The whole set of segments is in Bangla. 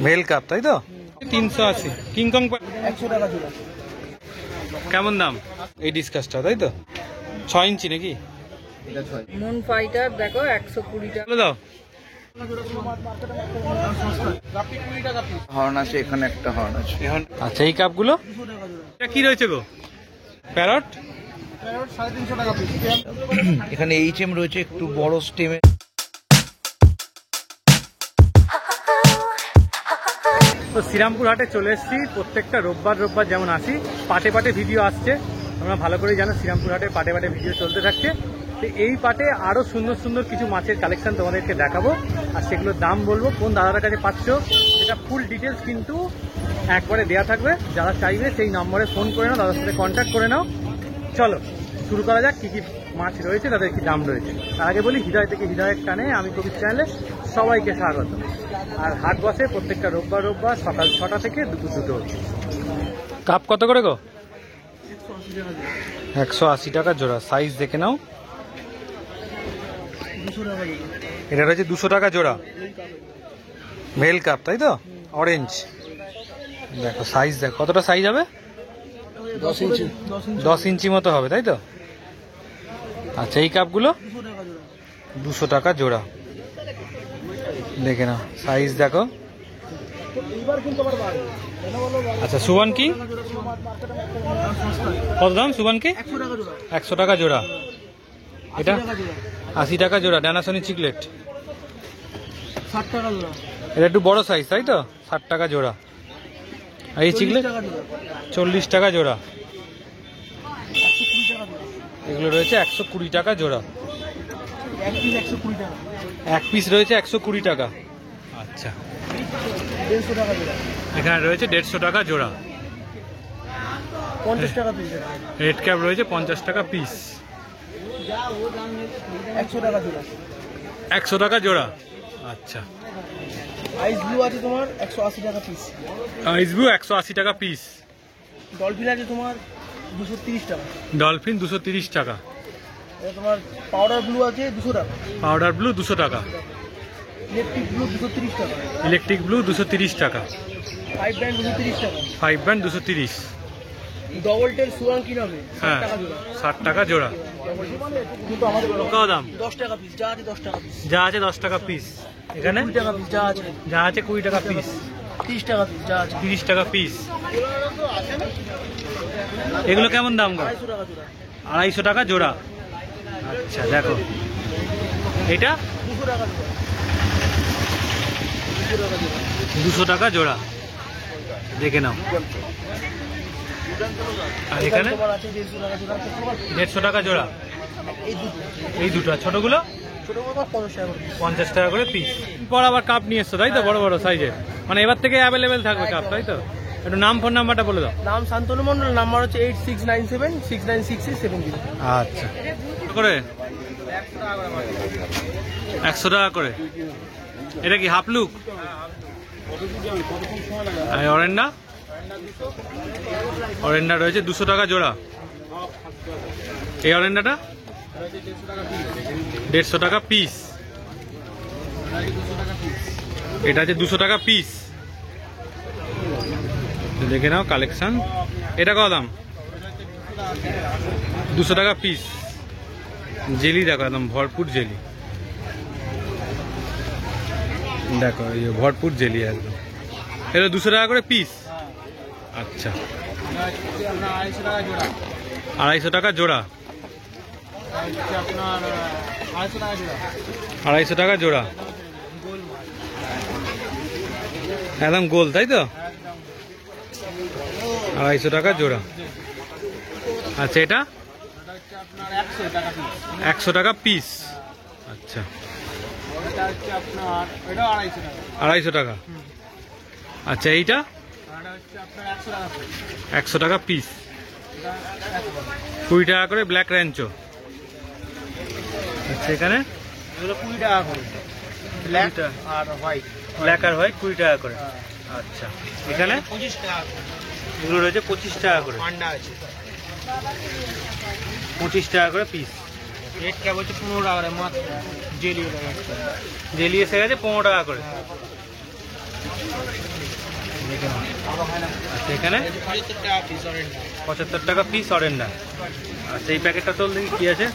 মেল কাপ তাই তো 380। কিংকং 100 টাকা জোড়া। কেমন দাম এই ডিসকাসটা তাই তো 6 ইঞ্চি নাকি? মুন ফাইটার দেখো 120 টাকা। বলে দাও। হর্ন আছে এখানে, একটা হর্ন আছে। আচ্ছা এই কাপগুলো এটা কি রয়েছে গো? প্যারট 350 টাকা পিস। এখানে এইচএম রয়েছে একটু বড় স্টেমে। তো শ্রীরামপুর হাটে চলে এসেছি। প্রত্যেকটা রোববার যেমন আসি, পাটে পাটে ভিডিও আসছে। তোমরা ভালো করেই জানো শ্রীরামপুর হাটে পাটে পাটে ভিডিও চলতে থাকছে। তো এই পাটে আরো সুন্দর সুন্দর কিছু মাছের কালেকশন তোমাদেরকে দেখাবো, আর সেগুলোর দাম বলবো। কোন দাদার কাছে পাচ্ছ সেটা ফুল ডিটেলস কিন্তু একবারে দেওয়া থাকবে। যারা চাইবে সেই নম্বরে ফোন করে নাও, দাদার সাথে কন্ট্যাক্ট করে নাও। চলো শুরু করা যাক, কি কি মাছ রয়েছে, তাদের কি দাম রয়েছে। তার আগে বলি, হৃদয় থেকে হৃদয়ের টানে আমি কবির চ্যানেলে সবাইকে স্বাগত। আর হাট বসে প্রত্যেকটা রোববার সকাল 6টা থেকে দুপুর 2টো। কাপ কত করে গো? 180 টাকা জোড়া। সাইজ দেখে নাও। এটা রয়েছে 200 টাকা জোড়া। মেল কাপ তাই তো, অরেঞ্জ। দেখো সাইজ দেখো, কতটা সাইজ হবে? 10 ইঞ্চি মতো হবে তাই তো। আচ্ছা এই কাপগুলো 200 টাকা জোড়া। দেখে নাও সাইজ দেখো। আচ্ছা সুবান কি কত দাম? সুবান কি 100 টাকা জোড়া। এটা 80 টাকা জোড়া। ডানাসনি চিকলেট 60 টাকা জোড়া। এটা একটু বড় সাইজ তাই তো, 60 টাকা জোড়া। আর এই চিকলেট 40 টাকা জোড়া। এগুলো রয়েছে 120 টাকা জোড়া। এক পিস রয়েছে 120 টাকা। আচ্ছা এখানে রয়েছে 150 টাকা জোড়া। 50 টাকা পিস। রেড ক্যাপ রয়েছে 50 টাকা পিস। 100 টাকা জোড়া। 100 টাকা জোড়া। আচ্ছা আইস ব্লু আছে তোমার 180 টাকা পিস। আইসব্লু 180 টাকা পিস। ডলফিন আছে তোমার 230 টাকা। ডলফিন 230 টাকা। এটা তোমার পাউডার ব্লু আছে 200 টাকা। পাউডার ব্লু 200 টাকা। ইলেকট্রিক ব্লু 230 টাকা। ইলেকট্রিক ব্লু 230 টাকা। 5 ব্যান্ড 230 টাকা। 5 ব্যান্ড 230। ডবল টেল সুয়ান কি হবে? 60 হ্যাঁ টাকা জোড়া। 60 টাকা জোড়া। কিন্তু আমাদের কত দাম? 10 টাকা পিস। যা আছে 10 টাকা পিস। যা আছে 10 টাকা পিস। এখানে 20 টাকা পিস। যা আছে যা আছে 20 টাকা পিস। 30 টাকা পিস। যা আছে 30 টাকা পিস। এগুলো কেমন দাম গো? 250 টাকা জোড়া। 250 টাকা জোড়া। আচ্ছা দেখো এটা 200 টাকা জোড়া। 200 টাকা জোড়া। দেখে নাও। আর এখানে তোমার আছে 150 টাকা জোড়া। 150 টাকা জোড়া। এই দুটো। এই দুটো। ছোটগুলো ছোট বড় 50 টাকা করে। 50 টাকা করে পিস। পর আবার কাপ নিয়ে এসছো তাই তো, বড় বড় সাইজের। মানে এবার থেকে অ্যাভেলেবেল থাকবে কাপ তাই তো। একটু নাম ফোন নাম্বারটা বলে দাও। নাম শান্তনু মন্ডল। নাম্বার হচ্ছে 8697696670। আচ্ছা করে 100 টাকা করে। এটা কি হাফ লুক? আর অরেন্ডা? অরেন্ডা রয়েছে 200 টাকা জোড়া। এই অরেন্ডাটা 150 টাকা পিস। এটা আছে 200 টাকা পিস। দেখে নাও কালেকশন। এটা কত দাম? 200 টাকা পিস। জেলি দেখো একদম ভরপুর জেলি। দেখো এই ভরপুর জেলি একদম। এটা 200 টাকা করে পিস। আচ্ছা 250 টাকা জোড়া। 250 টাকা জোড়া। একদম গোল তাই তো, 250 টাকা জোড়া। আচ্ছা এটা 100 টাকা পিস। আচ্ছা 250 টাকা। আচ্ছা এইটা 100 টাকা পিস। 20 টাকা করে ব্ল্যাক র্যাঞ্চো। আচ্ছা এখানে 20 টাকা করে। ব্ল্যাক আর হোয়াইট। ব্ল্যাক আর হোয়াইট 20 টাকা করে। আচ্ছা এখানে 25 টাকা। এগুলো রয়েছে 25 টাকা করে। পান্ডা আছে 25 টাকা করে পিস। রেড ক্যাপ হচ্ছে 15 টাকা করে মাত্র। জেলি জেলি এসে গেছে 15 টাকা করে। দেখে নাও। আচ্ছা এখানে 75 টাকা পিস অরেন্ডা। আচ্ছা এই প্যাকেটটা তোল দেখি কি আছে,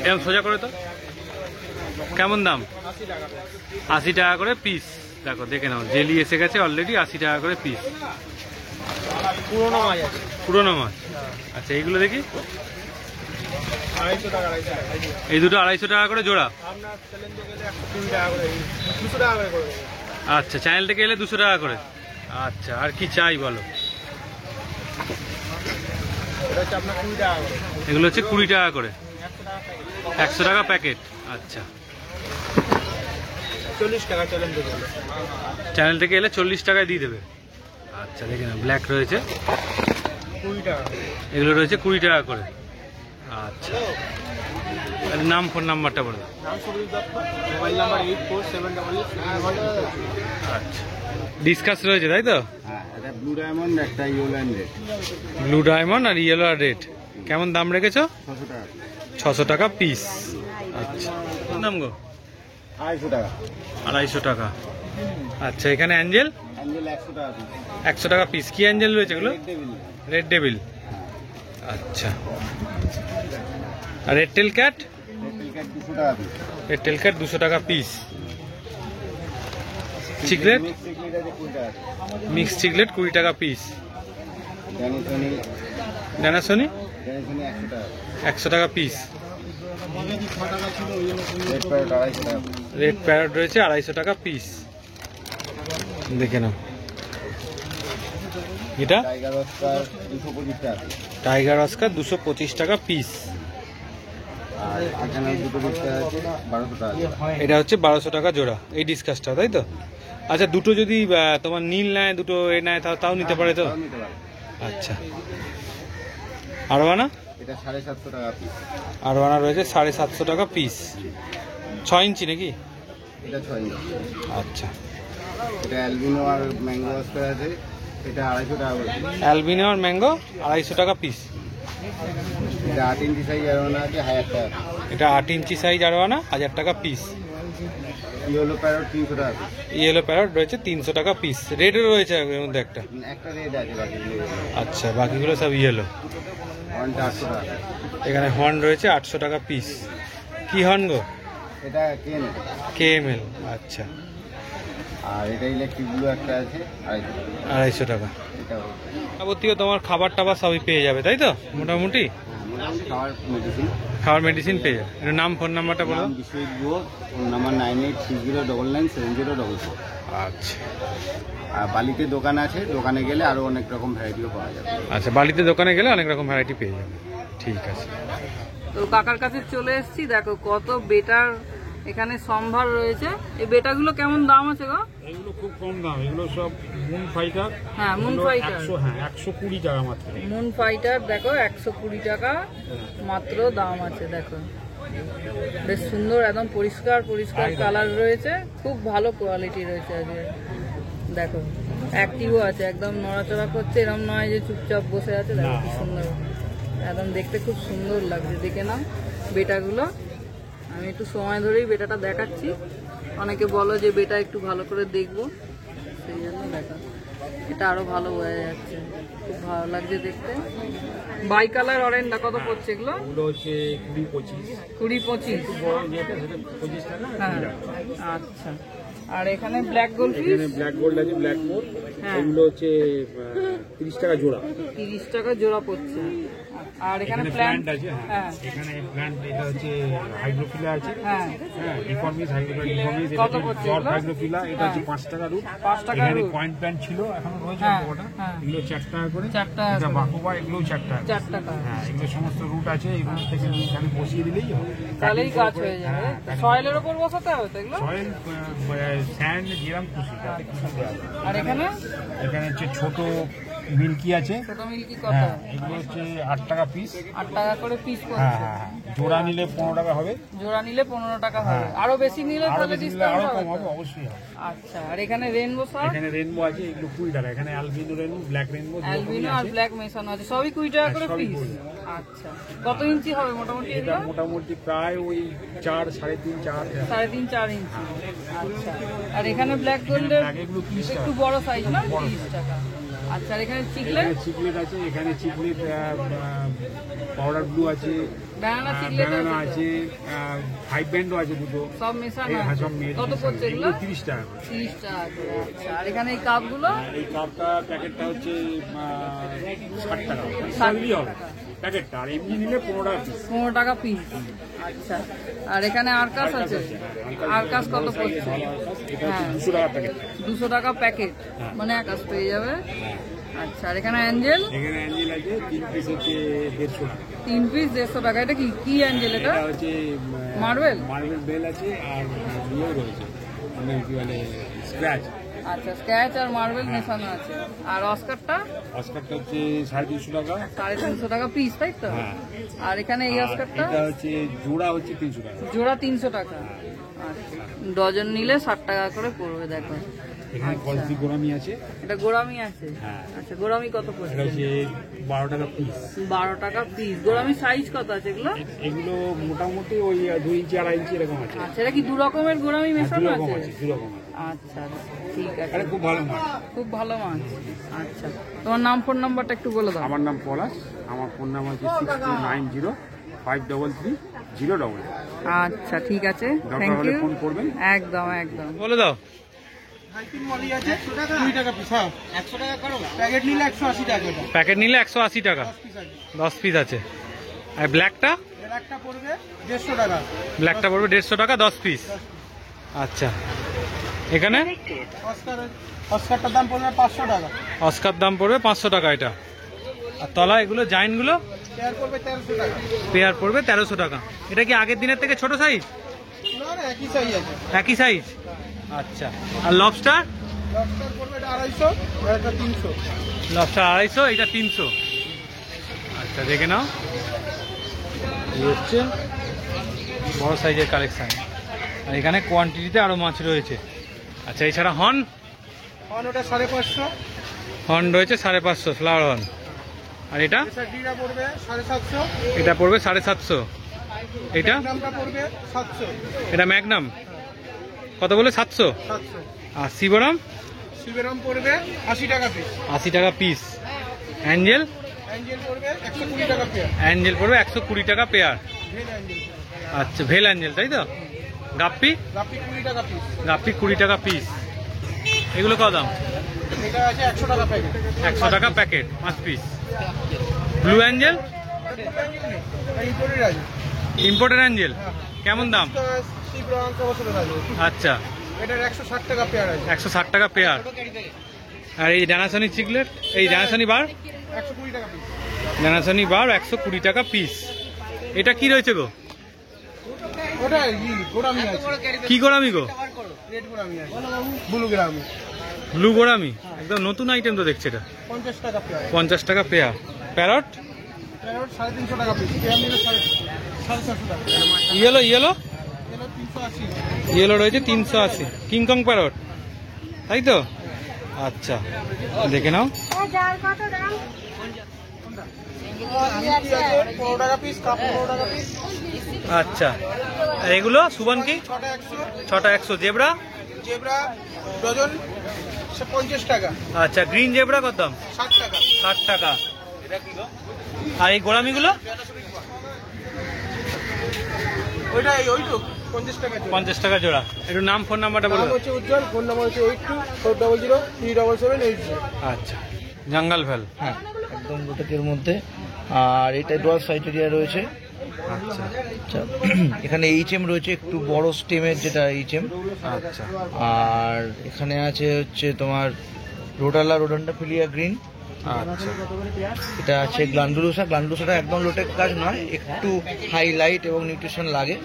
এরকম সোজা করে তো কেমন দাম? 80 টাকা করে পিস। দেখো দেখে নাও, জেলি এসে গেছে অলরেডি, 80 টাকা করে পিস। পুরোনো মাছ। আচ্ছা এইগুলো দেখি, এই দুটো 250 টাকা করে জোড়া। আচ্ছা চ্যানেল থেকে এলে 200 টাকা করে। আচ্ছা আর কি চাই বলো? এগুলো হচ্ছে 20 টাকা করে, 100 টাকা প্যাকেট। আচ্ছা 40 টাকা চ্যানেল থেকে এলে 40 টাকায় দিয়ে দেবে। আচ্ছা দেখে না, ব্ল্যাক রয়েছে 20 টাকা। এগুলো রয়েছে 20 টাকা করে। আচ্ছা নাম ফোন নাম্বারটা বলো। নাম সুবীর দত্ত, মোবাইল নাম্বার 847888। আচ্ছা ডিসকাস রয়েছে তাই তো? হ্যাঁ, এটা ব্লু ডায়মন্ড, একটা yellow and red. Blue diamond আর ইয়েলো আর রেড। কেমন দাম রেখেছো? 600 টাকা। 600 টাকা পিস। আচ্ছা দাম গো? 250 টাকা। 250 টাকা। আচ্ছা এখানে অ্যাঞ্জেল অ্যাঞ্জেল 100 টাকা পিস। 100 টাকা পিস। কি অ্যাঞ্জেল রয়েছে এগুলো? Red devil. Red devil. আচ্ছা আর red tail cat? Red cat 200 টাকা পিস। রেড টেল ক্যাট 200 টাকা পিস। চিকলেট? মিক্স চিকলেট আছে 20 টাকা। মিক্স চিকলেট 20 টাকা পিস। ড্যানিসনি ডানাসনি 100 টাকা। 100 টাকা পিস। রেড প্যারট 250 টাকা। রেড প্যারট রয়েছে 250 টাকা পিস। দেখে নাও। এটা টাইগার অস্কার 225 টাকা। টাইগার অস্কার 225 টাকা পিস। আর এখানে দুটো বিস্তার আছে 1200 টাকা। এটা হচ্ছে 1200 টাকা জোড়া এই ডিসকাসটা, তাই তো? আচ্ছা দুটো যদি তোমার নীল নেয়, দুটো এ নেয়, তাও নিতে পারে তো? তাও নিতে পারে। আচ্ছা আরওয়ানা? এটা 750 টাকা পিস। আরওয়ানা রয়েছে 750 টাকা পিস। 6 ইঞ্চি নাকি? এটা 6 ইঞ্চি। আচ্ছা এটা অ্যালবিনো আর ম্যাঙ্গো অস্কার আছে, এটা 250 টাকা করে। অ্যালবিনো আর ম্যাঙ্গো 250 টাকা পিস। এটা 8 ইঞ্চি সাইজ আরওয়ানা আছে 1000 টাকা। এটা 8 ইঞ্চি সাইজ আরওয়ানা 1000 টাকা পিস। ইয়েলো প্যারট 300 টাকা পিস। ইয়েলো প্যারট রয়েছে 300 টাকা পিস। রেডও রয়েছে এর মধ্যে একটা। একটা রেড আছে বাকিগুলো। আচ্ছা বাকিগুলো সব ইয়েলো। ওয়ানটা 800 টাকা। এখানে হর্ন রয়েছে 800 টাকা পিস। কি হর্ন গো? এটা কেন। KML। আচ্ছা আর এটা ইলেকট্রিক ব্লু একটা আছে 250 টাকা। এটাও যাবতীয় তোমার খাবার টাবার সবই পেয়ে যাবে তাই তো মোটামুটি? খাওয়ার মেডিসিন। খাবার মেডিসিন পেয়ে যাবে। এর নাম ফোন নাম্বারটা বলো। নাম বিশ্বজিৎ গুহ, ফোন নাম্বার 9860997000। আচ্ছা আর বালিতে দোকান আছে, দোকানে গেলে আরো অনেক রকম ভ্যারাইটিও পাওয়া যাবে। আচ্ছা বালিতে দোকানে গেলে অনেক রকম ভ্যারাইটি পেয়ে যাবে। ঠিক আছে। তো কাকার কাছে চলে এসেছি, দেখো কত বেটার এখানে সম্ভার রয়েছে। এই বেটাগুলো কেমন দাম আছে গো? এগুলো খুব কম দাম, এগুলো সব মুন ফাইটার। হ্যাঁ মুন ফাইটার। 120 টাকা মাত্র। মুন ফাইটার দেখো 120 টাকা মাত্র দাম আছে। দেখো বেশ সুন্দর, একদম পরিষ্কার পরিষ্কার কালার রয়েছে, খুব ভালো কোয়ালিটি রয়েছে। আজকে দেখো অ্যাক্টিভও আছে, একদম নড়াচড়া করছে, এরকম নয় যে চুপচাপ বসে আছে। দেখো কি সুন্দর, একদম দেখতে খুব সুন্দর লাগছে। দেখে নাও বেটাগুলো। আমি একটু সময় ধরেই বেটাটা দেখাচ্ছি, অনেকে বলো যে বেটা একটু ভালো করে দেখবো, সেই জন্য দেখা। এটা আরো ভালো বোঝা যাচ্ছে, খুব ভালো লাগছে দেখতে। বাই কালার অরেঞ্জটা কত পড়ছে এগুলো? এগুলো হচ্ছে 20-25। 20-25। বড় যেটা সেটা 25 টাকা। হ্যাঁ আচ্ছা। আর এখানে ব্ল্যাক গোল্ডফিশ? এখানে ব্ল্যাক গোল্ড আছে, ব্ল্যাক মোর। হ্যাঁ। এগুলো হচ্ছে 30 টাকা জোড়া। 30 টাকা জোড়া পড়ছে। আর এখানে প্ল্যান্ট প্ল্যান্ট আছে। হ্যাঁ হ্যাঁ এখানে প্ল্যান্ট, এটা হচ্ছে হাইড্রোফিলা আছে। হ্যাঁ হ্যাঁ ডিফর্মিস, হাইড্রোফিলা। কত পড়ছে জল এগুলো? হাইড্রোফিলা, এটা হচ্ছে 5 টাকা রুট। 5 টাকা এখানে রুট। কয়েন প্ল্যান্ট ছিল, এখনো রয়েছে হ্যাঁ, কটা। হ্যাঁ। এগুলো 4 টাকা করে। 4 টাকা এটা করে। বাকুবা, এগুলোও 4 টাকা। 4 টাকা। হ্যাঁ এগুলো সমস্ত রুট আছে, এগুলো থেকে এখানে বসিয়ে দিলেই হবে। তাহলেই গাছ হয়ে যাবে। হ্যাঁ, সয়েলের উপর বসাতে হবে তো এগুলো? সয়েল স্যান্ড যেরকম খুশি তাতে কিছু দেওয়া যাবে। আর এখানে এখানে হচ্ছে ছোট মিল্কি আছে। ছোট মিল্কি কত? হ্যাঁ, এগুলো হচ্ছে 8 টাকা পিস। 8 টাকা করে পিস হ্যাঁ পড়ছে। হ্যাঁ, জোড়া নিলে 15 টাকা হবে। জোড়া নিলে 15 টাকা হবে। হ্যাঁ। আরো বেশি নিলে আরো তাহলে বেশি নিলে ডিসকাউন্ট আরো হবে কম হবে, তো? অবশ্যই হবে। আচ্ছা, আর এখানে রেনবো শার্ট, এখানে রেনবো আছে, এগুলো 20 টাকা। এখানে albino rainbow, black rainbow albino আর ব্ল্যাক মেশানো আছে, সবই 20 টাকা করে সবই পিস। 20। আচ্ছা, কত ইঞ্চি হবে মোটামুটি এটা এগুলো? মোটামুটি প্রায় ওই 4, 3.5, 4। 3.5-4 ইঞ্চি। আচ্ছা, আর এখানে ব্ল্যাক গোল্ডের এগুলো 30 টাকা। একটু বড় সাইজ না, 30 টাকা। আচ্ছা, আর এখানে চিকলেট, এখানে চিকলেট আছে, এখানে চিকলেট পাউডার ব্লু আছে, ব্যানানা চিকলেট ব্যানানা আছে, 5 ব্যান্ডও আছে দুটো। সব মেশানো হ্যাঁ, আছে। সব মেয়ে কত পড়ছে এগুলো? 30 টাকা করে। 30 টাকা করে। আচ্ছা, আর এখানে এই কাপগুলো এই কাপটা প্যাকেটটা হচ্ছে 60 টাকা। 60 60 হবে প্যাকেটটা, আর এমনি নিলে 15 টাকা পিস। 15 টাকা পিস। আচ্ছা, আর এখানে আরকাস আছে, আরকাস কত পড়ছে? এটা হ্যাঁ, 200 টাকা প্যাকেট। 200 টাকা প্যাকেট, মানে আকাশ পেয়ে যাবে। আচ্ছা, আর এখানে অ্যাঞ্জেল এখানে অ্যাঞ্জেল আছে, 3 পিস হচ্ছে 150 টাকা। 3 পিস 150 টাকা। এটা কি কি অ্যাঞ্জেল এটা? এটা হচ্ছে মার্বেল? মার্বেল বেল আছে, আর ইয়েও রয়েছে, মানে কি বলে স্ক্র্যাচ। আচ্ছা, স্ক্র্যাচ আর মার্বেল মেশানো আছে। আর অস্কারটা অস্কারটা হচ্ছে 350 টাকা। 350 টাকা পিস, তাই তো? হ্যাঁ। আর এখানে এই আর অস্কারটা এটা হচ্ছে জোড়া হচ্ছে 300 টাকা। জোড়া 300 টাকা। আচ্ছা, ডজন নিলে 60 টাকা করে পড়বে। দেখো, এখানে কলসি গোরামি আছে, এটা গোরামি আছে। হ্যাঁ। আচ্ছা, গোরামি কত এটা পড়ছে? হচ্ছে 12 টাকা পিস। 12 টাকা পিস। গোরামি সাইজ কত আছে এগুলো? এগুলো মোটামুটি ওই 2 ইঞ্চি 2.5 ইঞ্চি এরকম আছে। আচ্ছা, এটা কি দু রকমের গোরামি মেশানো দু রকম আছে? আছে, দু রকম আছে। আচ্ছা, ঠিক আছে, এটা খুব ভালো মাছ। খুব ভালো মাছ। আচ্ছা, তোমার নাম ফোন নাম্বারটা একটু বলে দাও। আমার নাম পলাশ, আমার ফোন নাম্বার হচ্ছে 6290533000। আচ্ছা, ঠিক আছে, দরকার থ্যাংক হলে ইউ। ফোন করবেন। একদম একদম। বলে দাও। প্যাকেট নিলে 180 টাকা। প্যাকেট নিলে 180 টাকা, 10 পিস আছে। আর ব্ল্যাকটা? একটা পড়বে 150 টাকা। ব্ল্যাকটা পড়বে 150 টাকা, 10 পিস। আচ্ছা, এখানে অস্কারটার দাম পড়বে 500 টাকা। অস্কার দাম পড়বে 500 টাকা এটা। আর তলা এগুলো জাইনগুলো পেয়ার পড়বে 1300 টাকা। পেয়ার পড়বে 1300 টাকা। এটা কি আগের দিনের থেকে ছোট সাইজ? না না, একই সাইজ আছে। একই সাইজ। আচ্ছা, আর লবস্টার? লবস্টার পড়বে এটা 250 আর এটা 300। লবস্টার 250, এটা 300। আচ্ছা, দেখে নাও, এই হচ্ছে বড় সাইজের কালেকশন। আর এখানে কোয়ান্টিটিতে আরো মাছ রয়েছে। আচ্ছা, এছাড়া হর্ন? ওটা 550। হর্ন রয়েছে 550, ফ্লাওয়ার হর্ন। আর এটা? ডিটা পড়বে 750। এটা পড়বে 750। এটা? দামটা পড়বে 700। এটা ম্যাগনাম কত বলে? 700। 700। আর শিবরাম? শিবেরাম পড়বে 80 টাকা পিস। 80 টাকা পিস। অ্যাঞ্জেল? অ্যাঞ্জেল পড়বে 120 টাকা পেয়ার। অ্যাঞ্জেল পড়বে 120 টাকা পেয়ার। ভেল অ্যাঞ্জেল আচ্ছা, ভেল অ্যাঞ্জেল, তাই তো? গাপ্পি? গাপ্পি 20 টাকা পিস। গাপ্পি 20 টাকা পিস। এগুলো কত দাম? এটা আছে 100 টাকা প্যাকেট। 100 টাকা packet, 5 piece. Blue Angel? Imported আছে। ইম্পোর্টেড অ্যাঞ্জেল কেমন দাম? শিবরাম কবসের আছে। আচ্ছা, এটার 160 টাকা পেয়ার আছে। 160 টাকা পেয়ার। আর এই ডানাসনি চিকলেট, এই ডানাসনি বার? 120 টাকা পিস। ডানাসনি বার 120 টাকা পিস। এটা কি রয়েছে গো? ওটা গোরামি আছে। কি গোরামি গো? রেড গোরামি আছে। ব্লু গোরামি ব্লু গোরামি, একদম নতুন আইটেম তো দেখছি এটা। 50 টাকা পেয়ার। 50 টাকা পেয়ার। প্যারট? প্যারট 350 টাকা পিস। পেয়ার নিলে 450 টাকা। ইয়েলো? ইয়েলো? এগুলো 380। ইয়েলো রয়েছে 380। কিংকং প্যারট, তাই তো? আচ্ছা, দেখে নাও। 15 টাকা পিস, কাপ 15 টাকা পিস। আচ্ছা, আর এগুলো সুবন কি? 6টা 100। 6টা 100। জেব্রা? জেব্রা ডজন 50 টাকা। আচ্ছা, গ্রিন জেব্রা কত দাম? 60 টাকা। 60 টাকা। আর এই গোরামিগুলো? ওইটা ওইটু 50 টাকা জোড়া। 50 টাকা জোড়া। একটু নাম, ফোন নাম্বারটা বলো। নাম হচ্ছে উজ্জ্বল, ফোন নাম্বার হচ্ছে 8240037780। আচ্ছা, জঙ্গল ভ্যাল। হ্যাঁ, একদম গোটেকের মধ্যে। আর এটা ডোয়ার সাইটেরিয়া রয়েছে। আচ্ছা আচ্ছা, এখানে এইচএম রয়েছে, একটু বড় স্টেমের যেটা এইচএম। আচ্ছা আর এখানে আছে হচ্ছে তোমার রোডালা রোডান্ডাফিলিয়া গ্রিন। আচ্ছা, এটা আছে গ্ল্যান্ডুলোসা। গ্ল্যান্ডুলোসাটা একদম লোটের কাজ নয়, একটু হাইলাইট এবং নিউট্রিশন লাগে।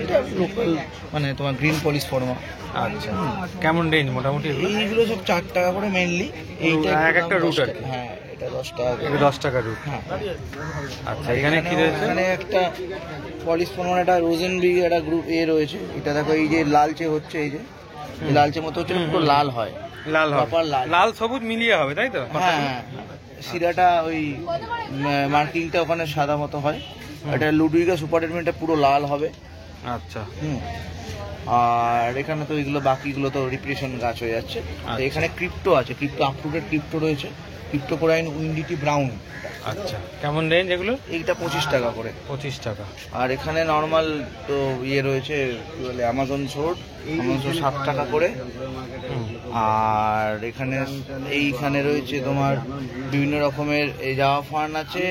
এটা লোকাল মানে তোমার গ্রিন পলিশ ফর্মা। আচ্ছা, কেমন রেঞ্জ মোটামুটি এগুলো? এইগুলো সব 4 টাকা করে মেইনলি। এইটা এক একটা রুট আর কি? হ্যাঁ, এটা 10 টাকা করে। 10 টাকা রুট। হ্যাঁ। আচ্ছা, এখানে কি রয়েছে? এখানে একটা পলিশ ফর্মার একটা রোজেনবিগ একটা গ্রুপ রয়েছে। এটা দেখো, এই যে লালচে হচ্ছে, এই যে লালচে মতো হচ্ছে, পুরো লাল হয়, লাল হবে, proper লাল। লাল সবুজ মিলিয়ে হবে, তাই তো? হ্যাঁ হ্যাঁ, শিরাটা ওই মার্কিংটা ওখানে সাদা মতো হয়। এটা লুডুইগা সুপার ট্রিটমেন্টটা পুরো লাল হবে। আচ্ছা, আর এখানে তো এগুলো বাকিগুলো তো রিপ্রেশন গাছ হয়ে যাচ্ছে। তো এখানে ক্রিপ্টো আছে, ক্রিপ্টো আপটুডেট ক্রিপ্টো রয়েছে, ক্রিপ্টো কোরাইন উইন্ডিটি ব্রাউন। আচ্ছা, কেমন রেঞ্জ এগুলো? এইটা 25 টাকা করে। 25 টাকা। আর এখানে নর্মাল তো রয়েছে, কি বলে, আমাজন সোর্ড, আমাজন 7 টাকা করে। আর এইখানে রয়েছে তোমার বিভিন্ন রকমের জাভা ফার্ন আছে,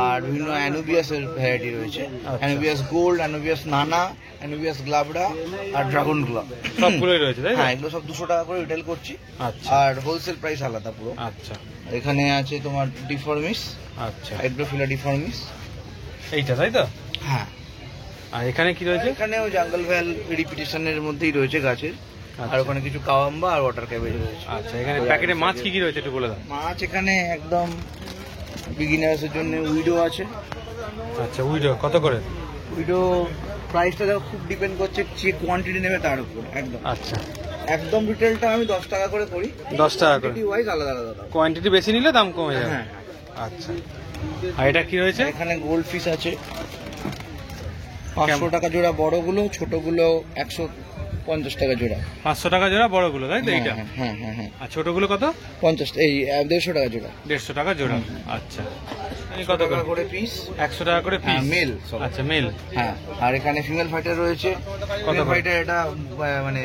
আর বিভিন্ন অ্যানুবিয়াসের ভ্যারাইটি রয়েছে। অ্যানুবিয়াস গোল্ড, অ্যানুবিয়াস নানা, অ্যানুবিয়াস গ্লাবড়া আর ড্রাগন গ্লাব সবগুলোই রয়েছে, তাই? হ্যাঁ, এগুলো সব 200 টাকা করে রিটেল করছি। আচ্ছা, আর হোলসেল প্রাইস আলাদা পুরো। আচ্ছা, এখানে আছে তোমার ডিফর্মিস, আচ্ছা, হাইড্রোফিলা ডিফর্মিস, এইটা তাই তো? হ্যাঁ। আর এখানে কি রয়েছে? এখানেও জাঙ্গল ভ্যাল রিপিটেশনের মধ্যেই রয়েছে গাছের। আর ওখানে কিছু কাওয়াম্বা আর ওয়াটার ক্যাবেজ রয়েছে। আচ্ছা, এখানে প্যাকেটে মাছ কি কি রয়েছে একটু বলে দাও। মাছ এখানে একদম বিগিনার্সের জন্য উইডো আছে। আচ্ছা, উইডো কত করে? উইডো প্রাইসটা খুব ডিপেন্ড করছে যে কোয়ান্টিটি নেবে তার উপর। আচ্ছা, একদম রিটেলটা আমি 10 টাকা করে করি। 10 টাকা করে। ওয়াইজ আলাদা আলাদা দাম। কোয়ান্টিটি বেশি নিলে দাম কমে যাবে। হ্যাঁ। আচ্ছা, আর এটা কি রয়েছে? এখানে গোল্ড ফিশ আছে 500 টাকা জোড়া বড়গুলো, ছোটগুলো 150 টাকা জোড়া। 500 টাকা জোড়া বড়গুলো, তাই তো? এইটা? হ্যাঁ হ্যাঁ হ্যাঁ। আর ছোটগুলো কত? 50, এই 150 টাকা জোড়া। 150 টাকা জোড়া। আচ্ছা, এই কত টাকা করে পিস? 100 টাকা করে পিস। মেল। আচ্ছা, মেল। হ্যাঁ। আর এখানে ফিমেল ফাইটার রয়েছে। কত ফাইটার? এটা মানে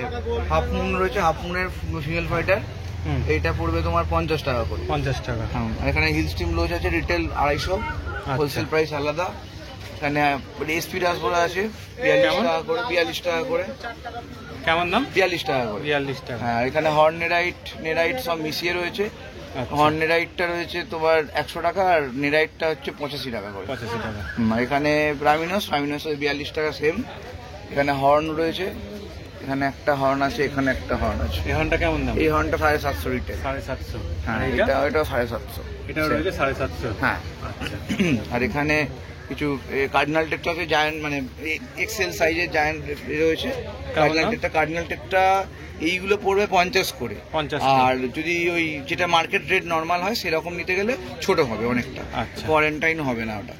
হাফ মুন রয়েছে, হাফ মুনের ফিমেল ফাইটার। এইটা পড়বে তোমার 50 টাকা করে। 50 টাকা। হ্যাঁ। আর এখানে হিল স্টিম লোচ আছে, রিটেল 250, হোলসেল প্রাইস আলাদা। এখানে এসপি রাসবোরা আছে 42 টাকা করে। 42 টাকা করে। কেমন দাম? 42 টাকা করে। 42 টাকা। হ্যাঁ। এখানে হর্ন নেরাইট সব মিশিয়ে রয়েছে। হর্ন নেরাইটটা রয়েছে তোমার 100 টাকা, আর নেরাইটটা হচ্ছে 85 টাকা করে। 85 টাকা। এখানে রামিনোস 42 টাকা সেম। এখানে হর্ন রয়েছে, এখানে একটা হর্ন আছে, এখানে একটা হর্ন আছে। এই হর্নটা কেমন দাম? এই হর্নটা 750 রিটেল। 750। হ্যাঁ, এটা 750। এটাও রয়েছে 750। হ্যাঁ। আচ্ছা। আর এখানে কিছু কার্ডিনাল টেকটা আছে, জায়ান্ট মানে এক্সেল সাইজের জায়ান্ট রয়েছে। কার্ডিনাল টেকটা এইগুলো পড়বে 50 করে। 50। আর যদি ওই যেটা মার্কেট রেট নর্মাল হয় সেরকম নিতে গেলে ছোট হবে অনেকটা। আচ্ছা। কোয়ারেন্টাইন হবে না ওটা।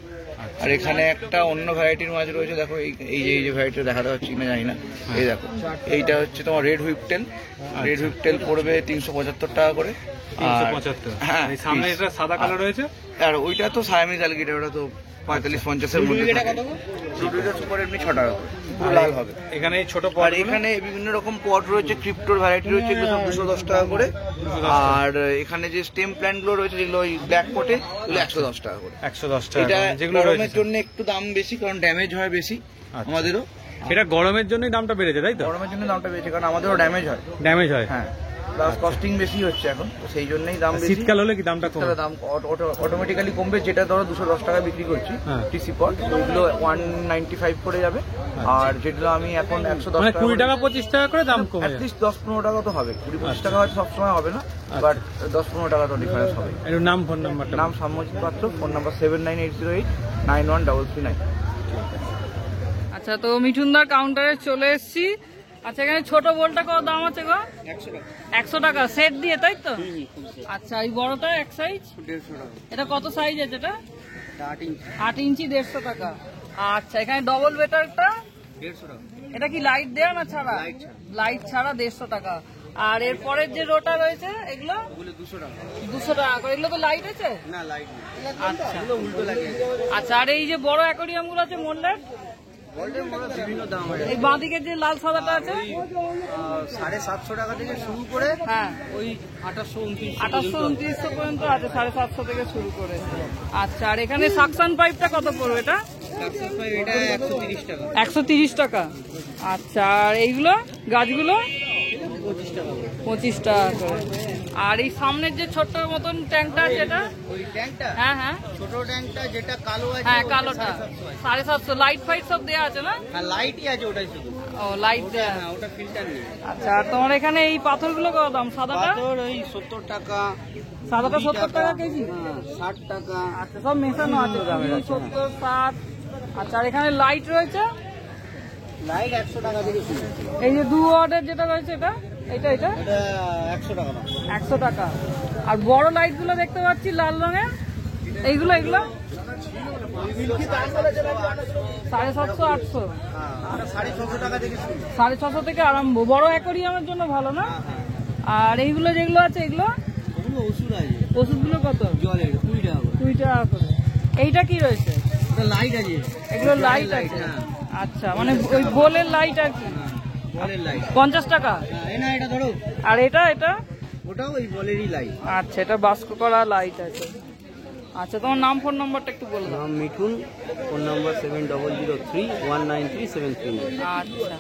আর এখানে একটা অন্য ভ্যারাইটির মাছ রয়েছে, দেখো এই যে ভ্যারাইটিটা দেখাতে হচ্ছে কিনা জানি না। এই দেখো, এইটা হচ্ছে তোমার রেড হুইপটেল। রেড হুইপটেল পড়বে 375 টাকা করে। 375। হ্যাঁ। এই সামনে এটা সাদা কালার রয়েছে। আর ওইটা তো সায়ামিজ অ্যালিগেটর, ওটা তো 45-50 এর মধ্যে। লুডুইগা সুপার এমনি 6 টাকা করে, পুরো লাল হবে। এখানে এই ছোট আর পট, এখানে বিভিন্ন রকম পট রয়েছে, ক্রিপ্টোর ভ্যারাইটি রয়েছে, এগুলো সব 210 টাকা করে। আর এখানে যে স্টেম প্ল্যান্ট গুলো রয়েছে, যেগুলো ওই ব্ল্যাক পটে, এগুলো 110 টাকা করে। 110 টাকা। এটা যেগুলো গরমের রয়েছে জন্য একটু দাম বেশি, কারণ ড্যামেজ হয় বেশি আমাদেরও। এটা গরমের জন্যই দামটা বেড়েছে, তাই তো? গরমের জন্য দামটা বেশি, কারণ আমাদেরও ড্যামেজ হয়। ড্যামেজ হয়। হ্যাঁ। প্লাস কস্টিং বেশি হচ্ছে এখন, তো সেই জন্যই দাম বেশি। শীতকাল হলে কি দামটা কমবে? দাম অটোমেটিক্যালি কমবে। যেটা ধরো 210 টাকা বিক্রি করছি টিসি পট, ওইগুলো 195 করে যাবে। আর যেগুলো আমি এখন 110 মানে টাকা, 20 টাকা 25 টাকা করে দাম কমে যাবে। অ্যাটলিস্ট 10-15 টাকা তো হবে। 20-25 টাকা হয়তো সবসময় হবে না, বাট 10-15 টাকা তো ডিফারেন্স হবে। এর নাম, ফোন নাম্বারটা? নাম সাম্যজিৎ পাত্র, ফোন নাম্বার 7980891339। আচ্ছা, তো মিঠুনদার কাউন্টারে চলে এসেছি। আচ্ছা, এখানে ছোট বোলটা কত দাম আছে গো? 100 টাকা সেট দিয়ে, তাই তো? আচ্ছা, এই বড়টা এক সাইজ 150 টাকা। এটা কত সাইজ আছে? এটা 8 ইঞ্চি 150 টাকা। আচ্ছা, এখানে ডবল বেটারটা 150 টাকা। এটা কি লাইট দেয়া না ছাড়া? লাইট ছাড়া 150 টাকা। আর এরপরের যে রোটা রয়েছে এগুলো 200 টাকা। 200 টাকা করে। এগুলো তো লাইট আছে না, লাইট নেই। আচ্ছা, এগুলো উল্টো লাগে। আচ্ছা, আর এই যে বড় অ্যাকোরিয়াম গুলো আছে মোল্ডের, বিভিন্ন দাম হয়। এই বাঁদিকের যে লাল সাদাটা আছে 750 টাকা থেকে শুরু করে হ্যাঁ ওই 2829 2829 পর্যন্ত আছে, 750 থেকে শুরু করে। আচ্ছা, আর এখানে সাকশন পাইপটা কত পড়বে? এটা এটা 130 টাকা। 130 টাকা। আচ্ছা, আর এইগুলো গাছগুলো 25 টাকা করে। আর এই সামনের যে ছোট্ট মতন ট্যাঙ্কটা আছে এটা, ওই ট্যাঙ্কটা, হ্যাঁ হ্যাঁ ছোট ট্যাঙ্কটা যেটা কালো আছে, হ্যাঁ কালোটা 750। লাইট ফাইট সব দেওয়া আছে না? হ্যাঁ লাইটই আছে ওটাই শুধু। ও লাইট দেওয়া। হ্যাঁ ওটা ফিল্টার নেই। আচ্ছা, আর তোমার এখানে এই পাথরগুলো কত দাম? সাদাটা? পাথর ওই 70 টাকা, সাদাটা 70 টাকা কেজি? হ্যাঁ 60 টাকা। আচ্ছা, সব মেশানো আছে, 70, 60। আচ্ছা, আর এখানে লাইট রয়েছে, লাইট 100 টাকা থেকে শুরু। এই যে 2 ওয়াটের যেটা রয়েছে এটা, এটা এটা 100 টাকা দাম। 100 টাকা। আর বড় লাইট গুলো দেখতে পাচ্ছি লাল রঙের, এইগুলো এগুলো 750, 800, হ্যাঁ ওটা 650 টাকা থেকে শুরু। 650 থেকে আরম্ভ। বড় অ্যাকোরিয়ামের জন্য ভালো না? আর এইগুলো যেগুলো আছে এগুলো ওগুলো ওষুধ আছে, ওষুধগুলো কত? জলের 20 টাকা করে। 2 টাকা করে। এইটা কি রয়েছে? ওটা লাইট আছে, এগুলো লাইট আছে। হ্যাঁ। আচ্ছা, মানে ওই বোলের লাইট আর কি। বলের লাইট। 50 টাকা। হ্যাঁ এই না এটা ধরো, আর এটা এটা ওটাও ওই বলেরই লাইট। আচ্ছা, এটা বাস্ক করা লাইট আছে। আচ্ছা, তোমার নাম ফোন নাম্বারটা একটু বলে দাও। নাম মিঠুন, ফোন নাম্বার 7003193739। আচ্ছা,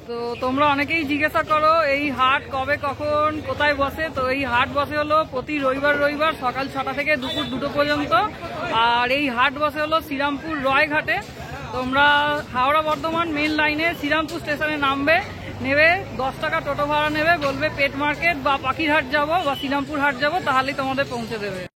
তো তোমরা অনেকেই জিজ্ঞাসা করো এই হাট কবে কখন কোথায় বসে। তো এই হাট বসে হলো প্রতি রবিবার সকাল 6টা থেকে দুপুর 2টো পর্যন্ত। আর এই হাট বসে হলো শ্রীরামপুর রয়ঘাটে। তোমরা হাওড়া বর্ধমান মেন লাইনে শ্রীরামপুর স্টেশনে নামবে, নেবে 10 টাকা টোটো ভাড়া নেবে, বলবে পেট মার্কেট বা পাখিরহাট যাবো বা শ্রীরামপুর হাট যাবো, তাহলেই তোমাদের পৌঁছে দেবে।